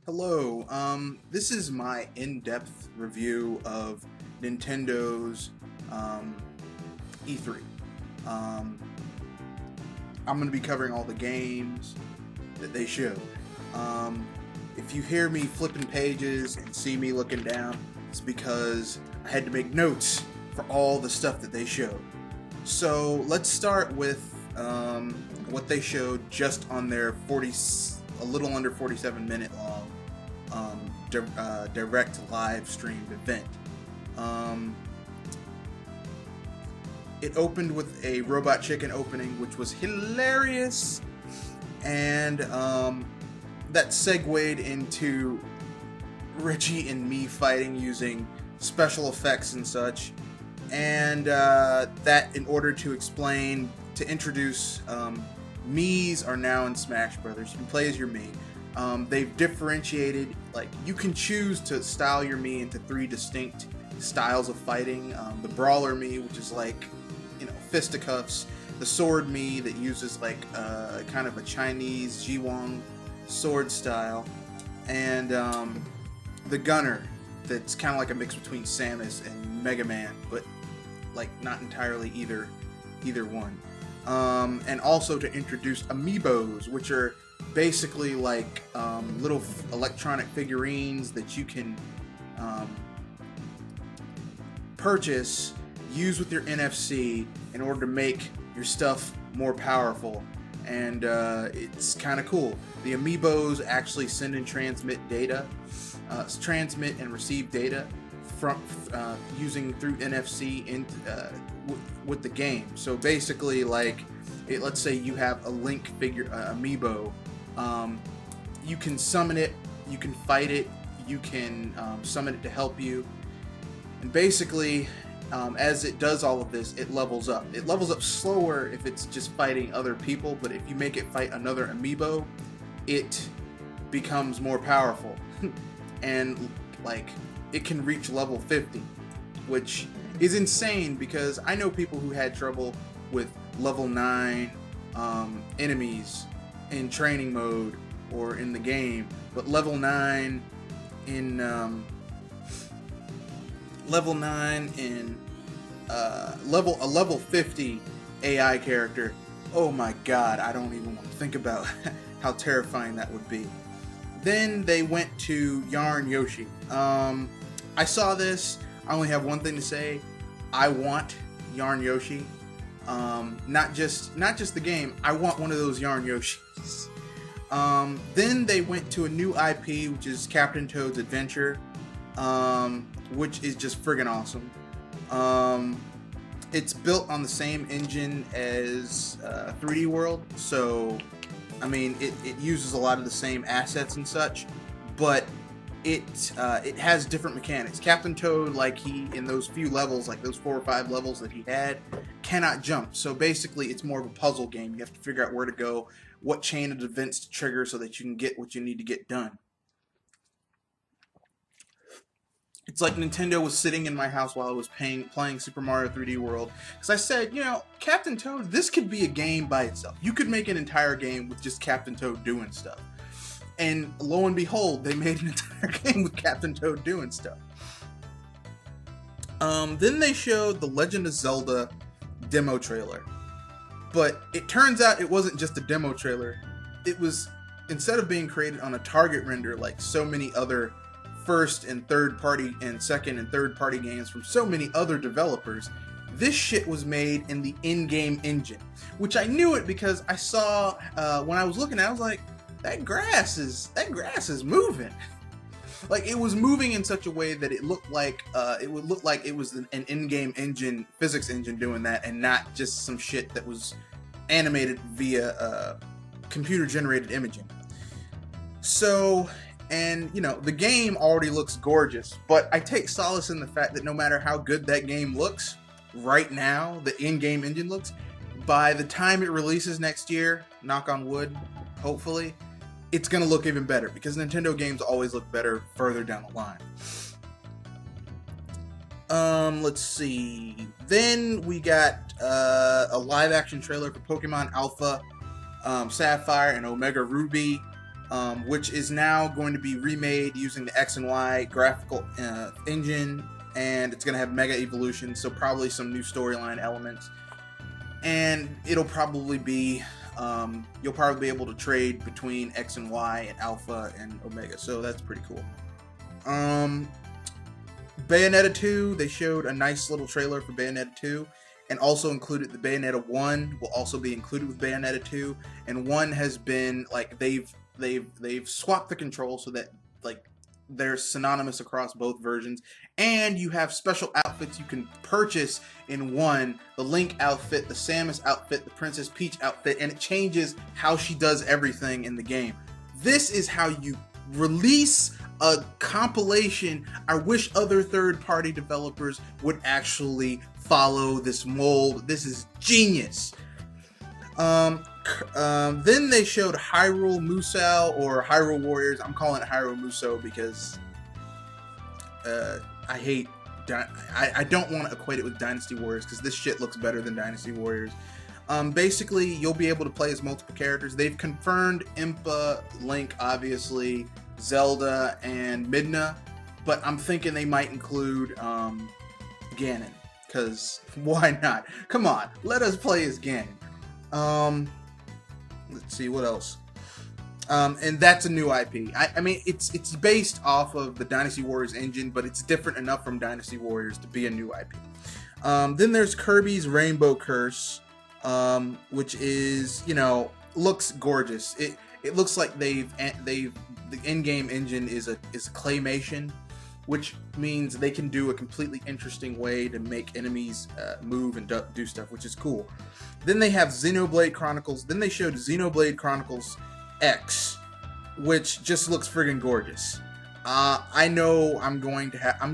Hello, this is my in-depth review of Nintendo's E3. Um, I'm going to be covering all the games that they showed. Um, if you hear me flipping pages and see me looking down, it's because I had to make notes for all the stuff that they showed. So let's start with what they showed just on their a little under 47-minute long direct live streamed event. Um, it opened with a Robot Chicken opening, which was hilarious, and that segued into Richie and me fighting using special effects and such, and that in order to introduce Mii's are now in Smash Brothers. You can play as your Mii. They've differentiated, like, you can choose to style your Mii into three distinct styles of fighting. The Brawler Mii, which is like, fisticuffs. The Sword Mii that uses like kind of a Chinese Jiwang sword style. And the Gunner, that's kind of like a mix between Samus and Mega Man, but like not entirely either one. And also to introduce amiibos, which are basically like little electronic figurines that you can purchase, use with your NFC in order to make your stuff more powerful. And it's kind of cool. The amiibos actually send and transmit data, transmit and receive data from using through NFC with the game. So basically, like, let's say you have a Link figure amiibo, you can summon it, you can fight it, you can summon it to help you, and basically, as it does all of this, it levels up. It levels up slower if it's just fighting other people, but if you make it fight another amiibo, it becomes more powerful. And like, it can reach level 50, which is insane because I know people who had trouble with level 9 enemies in training mode or in the game, but level 9 in level 50 AI character. Oh my god, I don't even want to think about how terrifying that would be. Then they went to Yarn Yoshi. I saw this. I only have one thing to say. I want Yarn Yoshi. Not just the game. I want one of those Yarn Yoshis. Then they went to a new IP, which is Captain Toad's Adventure, which is just friggin' awesome. It's built on the same engine as 3D World, so I mean it uses a lot of the same assets and such, but it has different mechanics. Captain Toad, like, he in those few levels, like those 4 or 5 levels that he had, cannot jump. So basically, it's more of a puzzle game. You have to figure out where to go, what chain of events to trigger, so that you can get what you need to get done. It's like Nintendo was sitting in my house while I was playing Super Mario 3D World. Because I said, Captain Toad, this could be a game by itself. You could make an entire game with just Captain Toad doing stuff. And lo and behold, they made an entire game with Captain Toad doing stuff. Then they showed the Legend of Zelda demo trailer. But it turns out it wasn't just a demo trailer. It was, instead of being created on a target render like so many other first and third party and second and third party games from so many other developers, this shit was made in the in-game engine, which I knew it because I saw when I was looking at it, I was like, that grass is moving. Like, it was moving in such a way that it looked like it would look like it was an in-game engine, physics engine doing that, and not just some shit that was animated via computer generated imaging. So, and the game already looks gorgeous, but I take solace in the fact that no matter how good that game looks right now, the in-game engine looks, by the time it releases next year, knock on wood, hopefully, it's going to look even better, because Nintendo games always look better further down the line. Let's see. Then we got a live action trailer for Pokemon Alpha, Sapphire, and Omega Ruby. which is now going to be remade using the X and Y graphical engine, and it's going to have Mega Evolution, so probably some new storyline elements. And it'll probably be, you'll probably be able to trade between X and Y and Alpha and Omega, so that's pretty cool. Bayonetta 2, they showed a nice little trailer for Bayonetta 2, and also included the Bayonetta 1 will also be included with Bayonetta 2, and 1 has been, like, they've swapped the controls so that, like, they're synonymous across both versions, and you have special outfits you can purchase in 1, the Link outfit, the Samus outfit, the Princess Peach outfit, and it changes how she does everything in the game. This is how you release a compilation. I wish other third-party developers would actually follow this mold. This is genius. Then they showed Hyrule Musou, or Hyrule Warriors. I'm calling it Hyrule Musou because I don't want to equate it with Dynasty Warriors, because this shit looks better than Dynasty Warriors. Basically, you'll be able to play as multiple characters. They've confirmed Impa, Link, obviously, Zelda, and Midna, but I'm thinking they might include Ganon, because why not? Come on, let us play as Ganon. Let's see, what else? And that's a new IP. I mean, it's based off of the Dynasty Warriors engine, but it's different enough from Dynasty Warriors to be a new IP. Then there's Kirby's Rainbow Curse, which is, you know, looks gorgeous. It looks like the in-game engine is a claymation, which means they can do a completely interesting way to make enemies move and do stuff, which is cool. Then they have Xenoblade Chronicles. Then they showed Xenoblade Chronicles X, which just looks friggin' gorgeous. I know I'm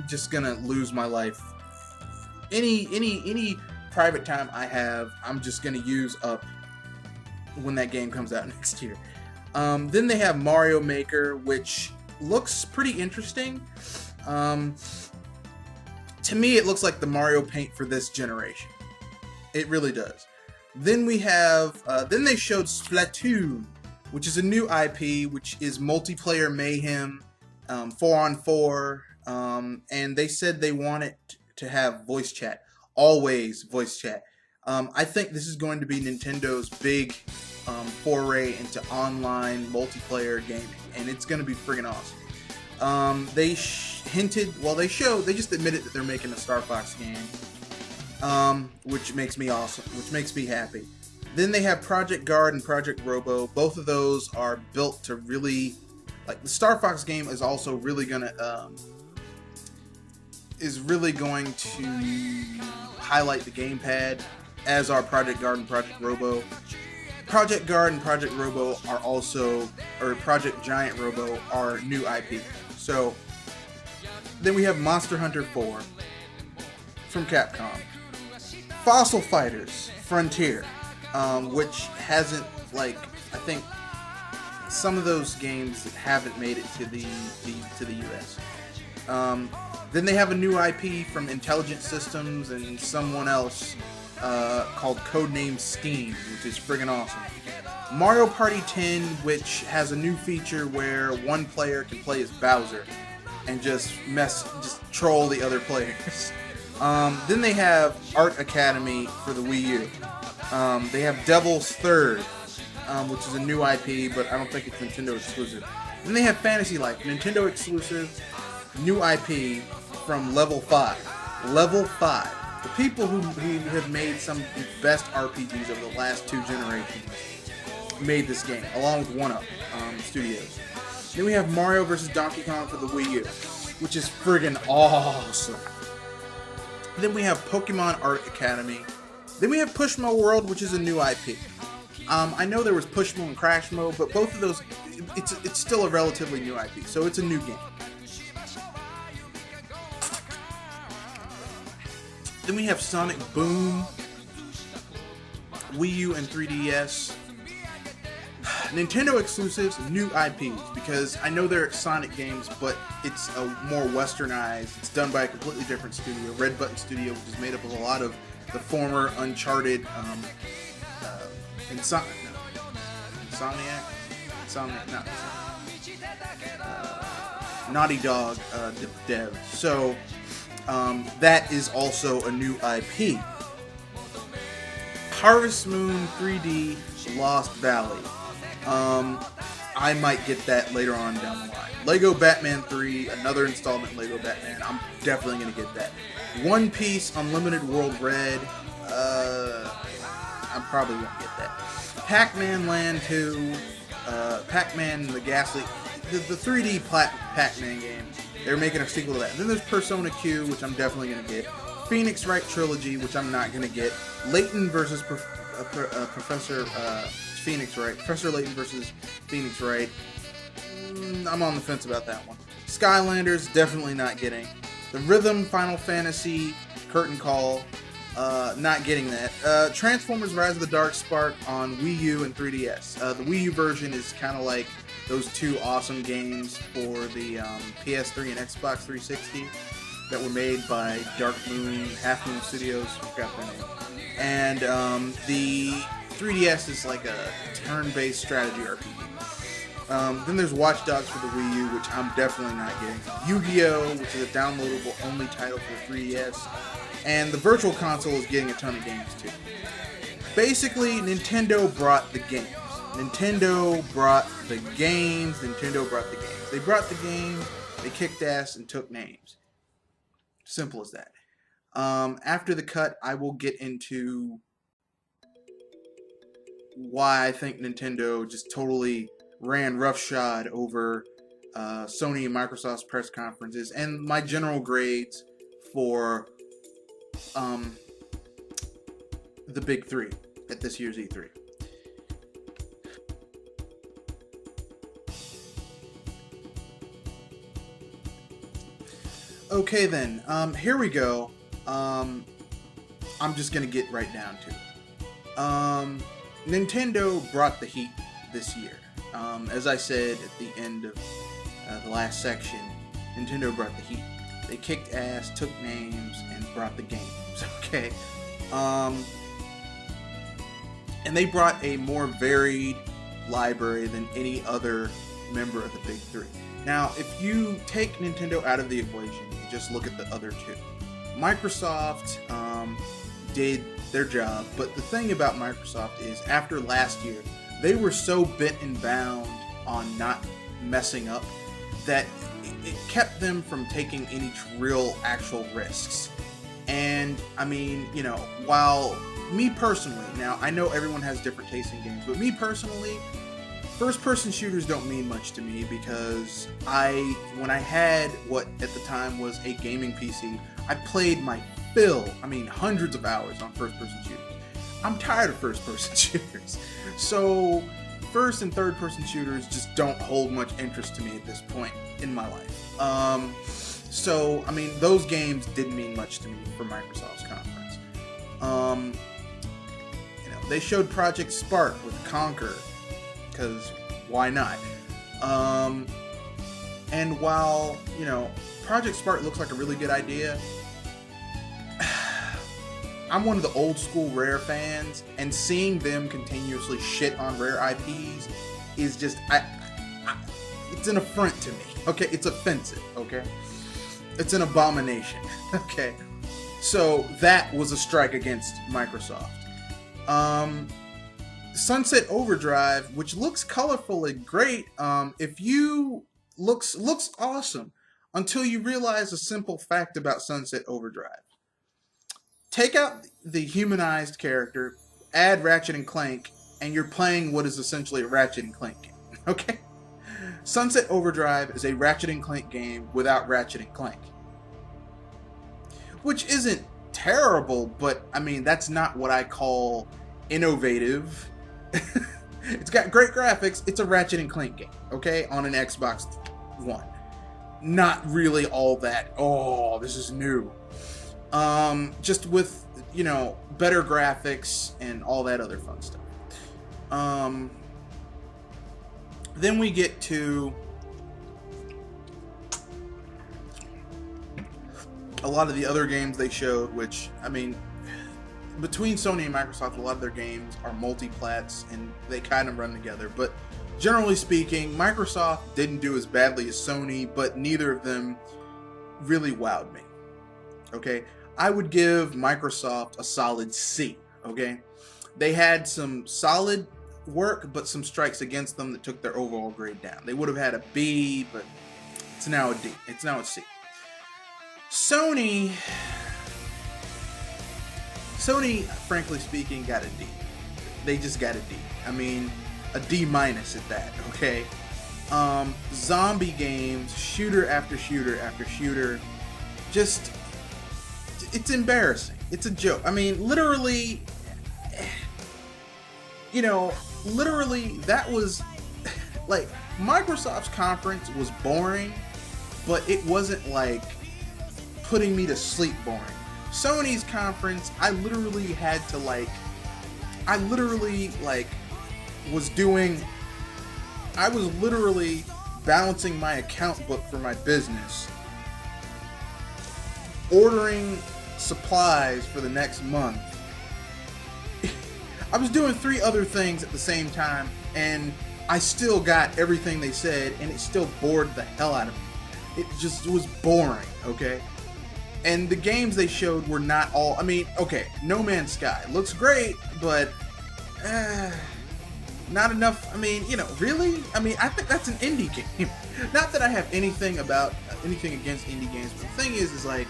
just gonna lose my life. Any private time I have, I'm just gonna use up when that game comes out next year. Then they have Mario Maker, which looks pretty interesting. To me, it looks like the Mario Paint for this generation. It really does. Then we have, then they showed Splatoon, which is a new IP, which is multiplayer mayhem, 4-on-4, and they said they want it to have voice chat, always voice chat. I think this is going to be Nintendo's big foray into online multiplayer gaming, and it's going to be friggin' awesome. They they just admitted that they're making a Star Fox game, which makes me awesome, which makes me happy. Then they have Project Guard and Project Robo. Both of those are built to really, like, the Star Fox game is also really gonna highlight the gamepad, as are Project Guard and Project Robo. Project Guard and Project Robo are also, or Project Giant Robo are new IP. So then we have Monster Hunter 4 from Capcom, Fossil Fighters Frontier, which hasn't, like, I think some of those games haven't made it to the US. Then they have a new IP from Intelligent Systems and someone else called Codename Steam, which is friggin' awesome. Mario Party 10, which has a new feature where one player can play as Bowser and just troll the other players. Then they have Art Academy for the Wii U. They have Devil's Third, which is a new IP, but I don't think it's Nintendo exclusive. Then they have Fantasy Life, Nintendo exclusive, new IP from Level 5. Level 5. The people who have made some of the best RPGs over the last 2 generations made this game, along with One Up Studios. Then we have Mario vs. Donkey Kong for the Wii U, which is friggin' awesome. Then we have Pokemon Art Academy. Then we have Pushmo World, which is a new IP. I know there was Pushmo and Crashmo, but both of those, it's still a relatively new IP, so it's a new game. Then we have Sonic Boom, Wii U and 3DS. Nintendo exclusives, new IPs, because I know they're Sonic games, but it's a more westernized. It's done by a completely different studio, Red Button Studio, which is made up of a lot of the former Uncharted, Insomniac? Naughty Dog dev. So that is also a new IP. Harvest Moon 3D Lost Valley. I might get that later on down the line. Lego Batman 3, another installment in Lego Batman. I'm definitely going to get that. One Piece Unlimited World Red. I probably won't get that. Pac-Man Land 2. Pac-Man the Ghastly. The 3D Pac-Man game. They're making a sequel to that. And then there's Persona Q, which I'm definitely going to get. Phoenix Wright Trilogy, which I'm not going to get. Layton versus Professor Phoenix Wright. Professor Layton versus Phoenix Wright. I'm on the fence about that one. Skylanders, definitely not getting. The Rhythm Final Fantasy Curtain Call, not getting that. Transformers Rise of the Dark Spark on Wii U and 3DS. The Wii U version is kind of like those two awesome games for the PS3 and Xbox 360 that were made by Dark Moon, Half Moon Studios, I forgot their name. And the 3DS is like a turn-based strategy RPG. Then there's Watch Dogs for the Wii U, which I'm definitely not getting. Yu-Gi-Oh!, which is a downloadable only title for the 3DS. And the Virtual Console is getting a ton of games too. Basically, Nintendo brought the games. Nintendo brought the games. They brought the games, they kicked ass and took names. Simple as that. After the cut, I will get into why I think Nintendo just totally ran roughshod over Sony and Microsoft's press conferences and my general grades for the big three at this year's E3. Okay then, here we go. I'm just gonna get right down to it. Nintendo brought the heat this year. As I said at the end of the last section, Nintendo brought the heat. They kicked ass, took names, and brought the games, okay? And they brought a more varied library than any other member of the big three. Now, if you take Nintendo out of the equation, you just look at the other two. Microsoft did their job, but the thing about Microsoft is after last year, they were so bent and bound on not messing up that it kept them from taking any real actual risks. And I mean, you know, while me personally, now I know everyone has different tastes in games, but me personally, first-person shooters don't mean much to me because when I had what at the time was a gaming PC, I played my fill, hundreds of hours on first-person shooters. I'm tired of first-person shooters. So first and third-person shooters just don't hold much interest to me at this point in my life. So, those games didn't mean much to me for Microsoft's conference. They showed Project Spark with Conquer, because why not? And while, Project Spark looks like a really good idea, I'm one of the old school Rare fans, and seeing them continuously shit on Rare IPs is just, it's an affront to me, okay? It's offensive, okay? It's an abomination, okay? So that was a strike against Microsoft. Sunset Overdrive, which looks colorful and great, looks awesome until you realize a simple fact about Sunset Overdrive. Take out the humanized character, add Ratchet and Clank, and you're playing what is essentially a Ratchet and Clank game, okay? Sunset Overdrive is a Ratchet and Clank game without Ratchet and Clank. Which isn't terrible, but that's not what I call innovative. It's got great graphics. It's a Ratchet and Clank game, okay, on an Xbox One. Not really all that, oh, this is new. Just with, better graphics and all that other fun stuff. Then we get to a lot of the other games they showed, which, between Sony and Microsoft, a lot of their games are multi-plats, and they kind of run together. But generally speaking, Microsoft didn't do as badly as Sony, but neither of them really wowed me. Okay, I would give Microsoft a solid C. Okay, they had some solid work, but some strikes against them that took their overall grade down. They would have had a B, but it's now a D. It's now a C. Sony, frankly speaking, got a D. They just got a D. I mean, a D minus at that. Okay. Zombie games, shooter after shooter after shooter, just, it's embarrassing. It's a joke. I mean, literally, that was like, Microsoft's conference was boring, but it wasn't like putting me to sleep boring. Sony's conference, I was literally balancing my account book for my business, ordering supplies for the next month. I was doing 3 other things at the same time, and I still got everything they said, and it still bored the hell out of me. It just was boring, okay? And the games they showed were not all, I mean, okay, No Man's Sky looks great, but not enough. I mean, really? I mean, I think that's an indie game. Not that I have anything against indie games, but the thing is like,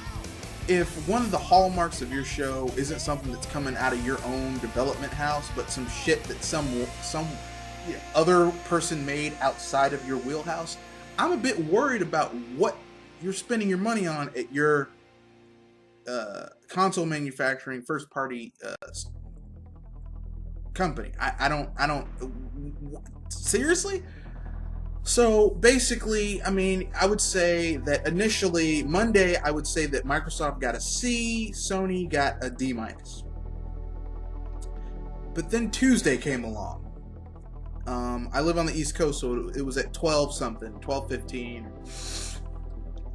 if one of the hallmarks of your show isn't something that's coming out of your own development house, but some shit that some other person made outside of your wheelhouse, I'm a bit worried about what you're spending your money on at your console manufacturing first party company. I don't seriously. So basically, I mean, I would say that initially Monday, I would say that Microsoft got a C, Sony got a D minus. But then Tuesday came along. I live on the East Coast, so it was at 12 something, 12:15,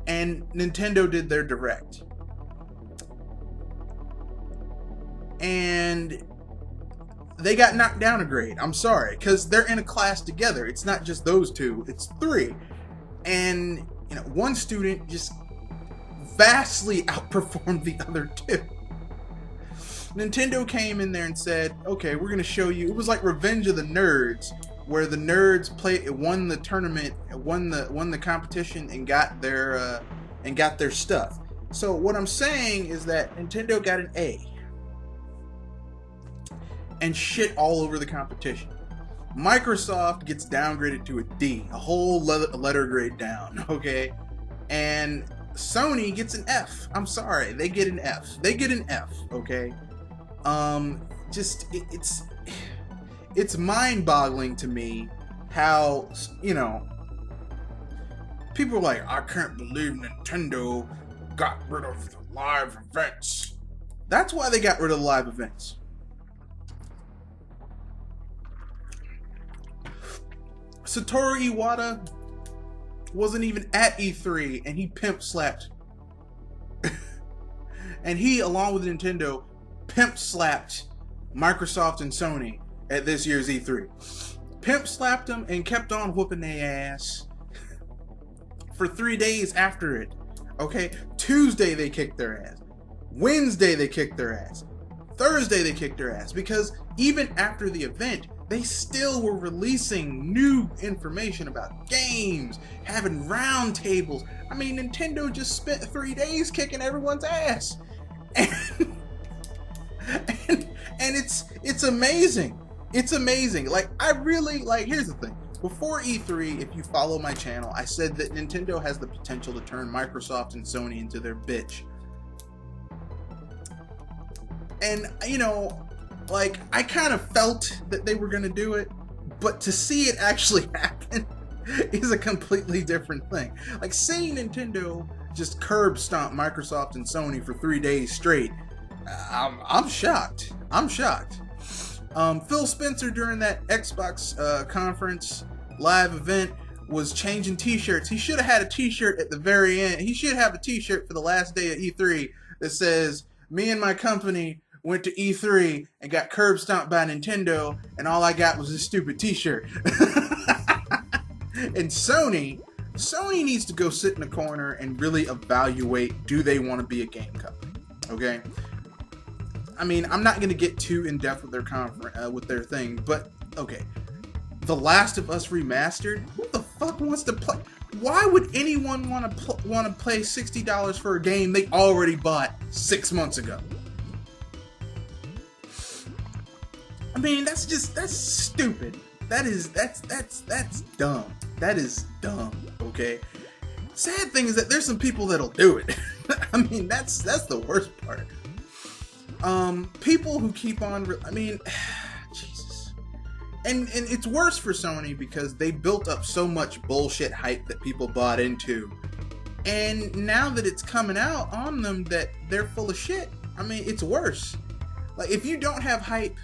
and Nintendo did their Direct. And they got knocked down a grade. I'm sorry, because they're in a class together. It's not just those two, it's 3. And, one student just vastly outperformed the other 2. Nintendo came in there and said, okay, we're going to show you. It was like Revenge of the Nerds, where the nerds won the tournament, won the competition, and got their stuff. So what I'm saying is that Nintendo got an A. And shit all over the competition. Microsoft gets downgraded to a D, a whole letter grade down, okay? And Sony gets an F. I'm sorry, they get an F. Okay? It's mind-boggling to me how, people are like, I can't believe Nintendo got rid of the live events. That's why they got rid of the live events. Satoru Iwata wasn't even at E3, and he pimp slapped. And he, along with Nintendo, pimp slapped Microsoft and Sony at this year's E3. Pimp slapped them and kept on whooping their ass for 3 days after it. Okay? Tuesday they kicked their ass. Wednesday they kicked their ass. Thursday they kicked their ass, because even after the event, they still were releasing new information about games, having round tables. I mean, Nintendo just spent 3 days kicking everyone's ass. And it's amazing. It's amazing. Like, here's the thing. Before E3, if you follow my channel, I said that Nintendo has the potential to turn Microsoft and Sony into their bitch. And, I kind of felt that they were going to do it, but to see it actually happen is a completely different thing. Like, seeing Nintendo just curb stomp Microsoft and Sony for 3 days straight, I'm shocked. Phil Spencer, during that Xbox conference live event, was changing t-shirts. He should have had a t-shirt at the very end. He should have a t-shirt for the last day of E3 that says, "Me and my company went to E3 and got curb stomped by Nintendo, and all I got was this stupid t-shirt." And Sony needs to go sit in a corner and really evaluate, do they want to be a game company? Okay? I mean, I'm not going to get too in-depth with their thing, but okay. The Last of Us Remastered? Who the fuck wants to play? Why would anyone want to pay $60 for a game they already bought 6 months ago? I mean, that's stupid. That's dumb. That is dumb, okay? Sad thing is that there's some people that'll do it. I mean, that's the worst part. People who keep on, I mean, Jesus. And it's worse for Sony because they built up so much bullshit hype that people bought into. And now that it's coming out on them that they're full of shit, I mean, it's worse. Like, if you don't have hype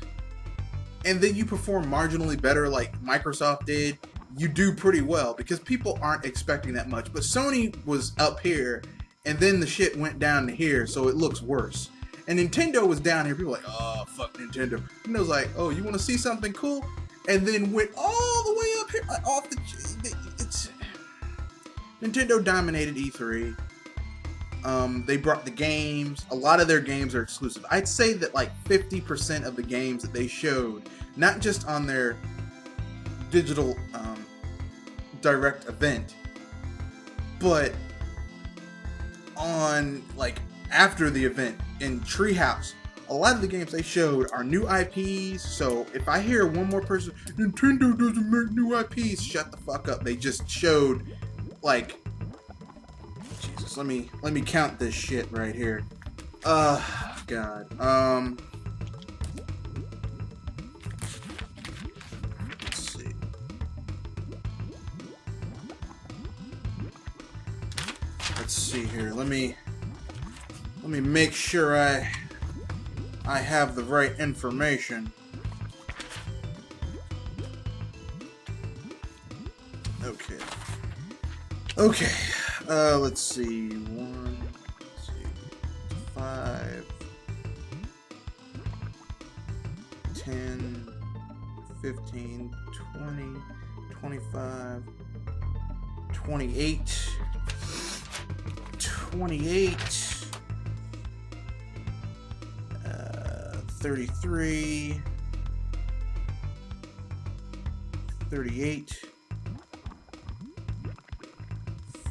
and then you perform marginally better like Microsoft did, you do pretty well because people aren't expecting that much. But Sony was up here and then the shit went down to here, so it looks worse. And Nintendo was down here. People were like, oh, fuck Nintendo. And it was like, oh, you want to see something cool? And then went all the way up here, off the... Nintendo dominated E3. They brought the games. A lot of their games are exclusive. I'd say that like 50% of the games that they showed, not just on their digital direct event, but on like after the event in Treehouse, a lot of the games they showed are new IPs. So if I hear one more person, Nintendo doesn't make new IPs, shut the fuck up. They just showed like, Jesus, let me count this shit right here. God. Let's see. Let's see here. Let me make sure I have the right information. Okay. Let's see. 1, 2, 5, 10, 15, 20, 25, 28, 33, 38,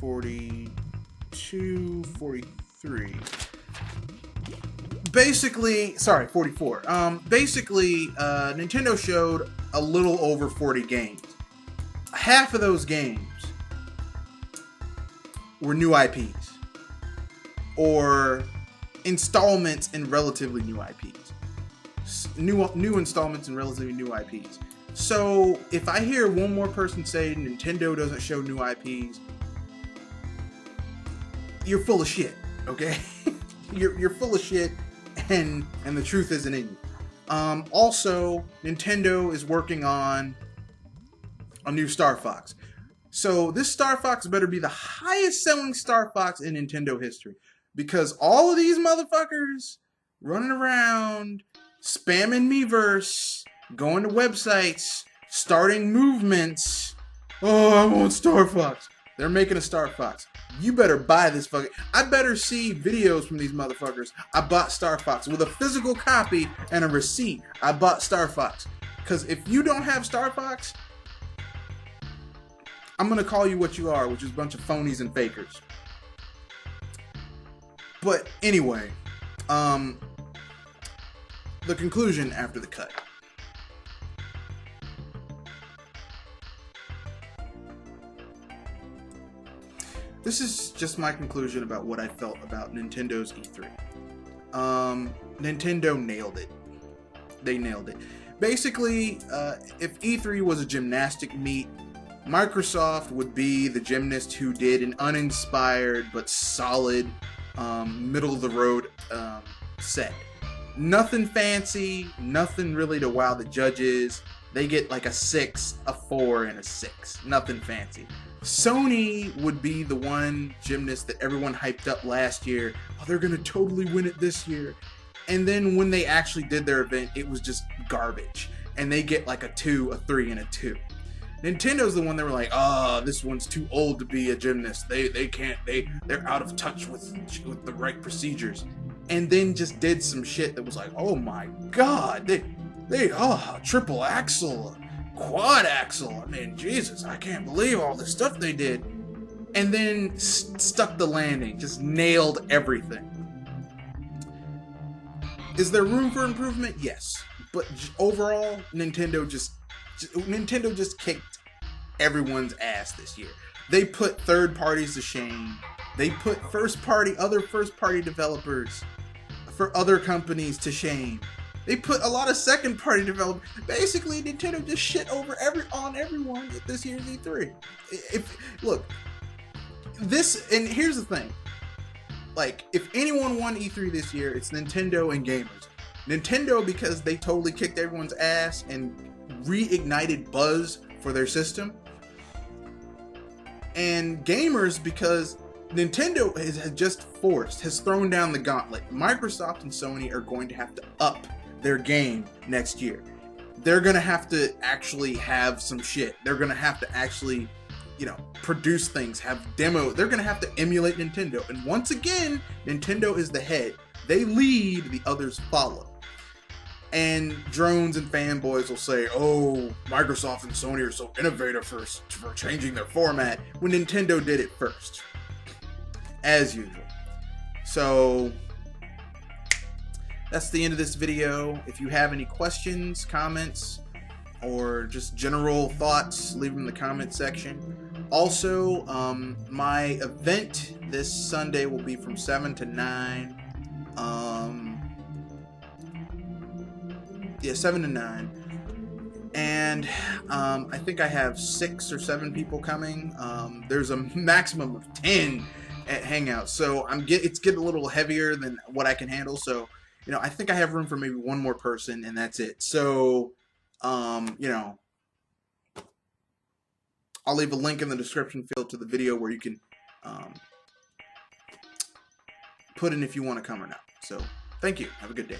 42, 43. Basically, sorry, 44. Basically, Nintendo showed a little over 40 games. Half of those games were new IPs or installments in relatively new IPs. New installments in relatively new IPs. So if I hear one more person say Nintendo doesn't show new IPs, you're full of shit, okay? you're full of shit, and the truth isn't in you. Also, Nintendo is working on a new Star Fox. So this Star Fox better be the highest selling Star Fox in Nintendo history, because all of these motherfuckers running around, spamming Miiverse, going to websites, starting movements. Oh, I want Star Fox. They're making a Star Fox. You better buy this fucking... I better see videos from these motherfuckers. I bought Star Fox with a physical copy and a receipt. I bought Star Fox. Because if you don't have Star Fox, I'm going to call you what you are, which is a bunch of phonies and fakers. But anyway, the conclusion after the cut. This is just my conclusion about what I felt about Nintendo's E3. Nintendo nailed it. They nailed it. Basically, if E3 was a gymnastic meet, Microsoft would be the gymnast who did an uninspired but solid middle-of-the-road set. Nothing fancy, nothing really to wow the judges. They get like a 6, a 4, and a 6. Nothing fancy. Sony would be the one gymnast that everyone hyped up last year. Oh, they're going to totally win it this year. And then when they actually did their event, it was just garbage. And they get like a 2, a 3, and a 2. Nintendo's the one that were like, this one's too old to be a gymnast. They can't. They're out of touch with the right procedures. And then just did some shit that was like, oh my god, they triple axle, quad axle. I mean, Jesus, I can't believe all the stuff they did. And then stuck the landing, just nailed everything. Is there room for improvement? Yes, but overall, Nintendo just kicked everyone's ass this year. They put third parties to shame. They put other first party developers for other companies to shame. They put a lot of second party developers. Basically, Nintendo just shit over on everyone at this year's E3. And here's the thing. Like, if anyone won E3 this year, it's Nintendo and gamers. Nintendo, because they totally kicked everyone's ass and reignited buzz for their system. And gamers, because Nintendo has thrown down the gauntlet. Microsoft and Sony are going to have to up their game next year. They're going to have to actually have some shit. They're going to have to actually, produce things, have demo. They're going to have to emulate Nintendo. And once again, Nintendo is the head. They lead, the others follow. And drones and fanboys will say, oh, Microsoft and Sony are so innovative for changing their format, when Nintendo did it first. As usual. So, that's the end of this video. If you have any questions, comments, or just general thoughts, leave them in the comment section. Also, my event this Sunday will be from 7 to 9. 7 to 9. And I think I have 6 or 7 people coming. There's a maximum of 10 at Hangouts, so it's getting a little heavier than what I can handle. So, I think I have room for maybe one more person, and that's it. So, I'll leave a link in the description field to the video where you can put in if you want to come or not. So, thank you. Have a good day.